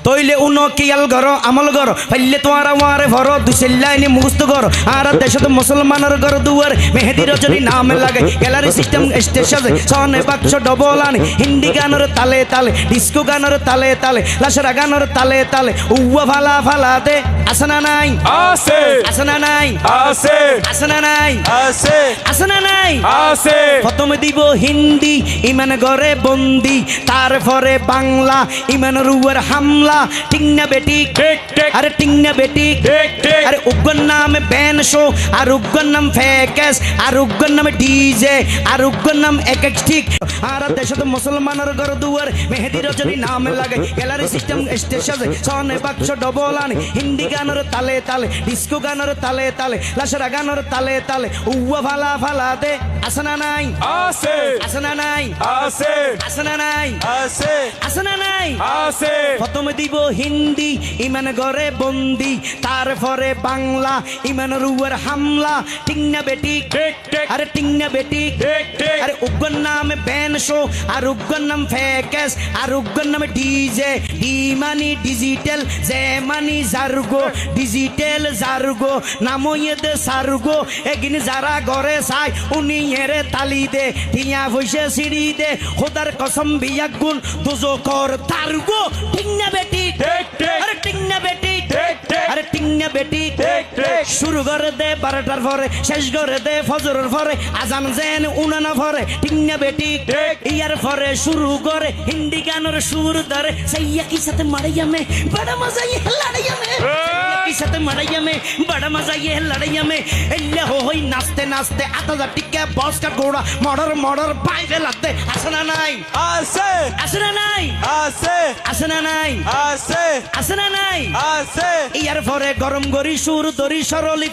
তইলে উনো কিয়াল ঘর আমল ঘর পাইলে তোমার আমার ভর দুইলাইনি মুখস্থ ঘর আর দেশত মুসলমানের ঘর দুয়ার মেহেদি রজনী নাম লাগে গ্যালারি সিস্টেম স্টেশন সনে বাক্স ডবল আনি হিন্দি গানের তালে তালে ডিস্কো গানের তালে তালে লাশরা গানের তালে তালে উয়া ফালা ফালা দে আসনা নাই আছে আসনা নাই আছে আসনা নাই আছে আসনা নাই আছে প্রথমে দিব হিন্দি ইমান ঘরে বন্দি তারপরে বাংলা ইমানের উপর হামলা টিংনা বেটি ঠিক ঠিক আরে টিংনা বেটি ঠিক ঠিক আরে উগ্গর নাম ব্যান শো আর উগ্গর নাম ফেকেস আর উগ্গর নাম ডিজে আর উগ্গর নাম এক এক ঠিক আর দেশত মুসলমানের ঘর দুয়ার মেহেদি রজনী নাম লাগে গ্যালারি সিস্টেম স্টেশন সনে বাক্স ডবল আনি হিন্দি গানের তালে তালে ডিস্কো গানের তালে তালে লাশরা গানের তালে তালে উয়া ফালা ফালা দে আসনা নাই আছে আসনা নাই আছে আসনা নাই আছে আসনা নাই আছে প্রথমে দিব হিন্দি ইমান ঘরে বন্দি তারপরে বাংলা ইমানের উপর হামলা টিংনা বেটি ঠিক ঠিক আরে টিংনা বেটি ঠিক ঠিক আরে উগ্গর নাম ব্যান শো আর উগ্গর নাম ফেকেস আর উগ্গর নাম ডিজে ডি মানি ডিজিটাল জে মানি জার্গো ডিজিটাল জার্গো নামইয়েদে সার্গো এগিন যারা ঘরে চাই উনি এরে তালি দে টিয়া ভইসে সিঁড়ি দে খোদার কসম বিয়া গুণ দুজকর তার্গো টিংনা বেটি ঠিক ঠিক আরে টিংনা বেটি ঠিক ঠিক আরে টিংনা বেটি ঠিক ঠিক শুরু করে দে 12টার পরে শেষ করে দে ফজরের পরে আজান যেন উনানা পরে টিংনা বেটি ঠিক ইয়ার পরে শুরু করে হিন্দি গানের সুর ধরে সাইয়া কি সাথে মারাইয়া মে বড় মজা ये लड़ाइया में की साथे मड़ाइया में बड़ा मजा ये लड़ाइया में एल्ले हो होई नाचते नाचते आता जा टिक्के बॉस का घोड़ा मर्डर मर्डर पाइवे लगते আসনা নাই আছে আসনা নাই আছে আসনা নাই আছে আসনা নাই আছে ইয়ার পরে গরম গরি সুর দরি সরলি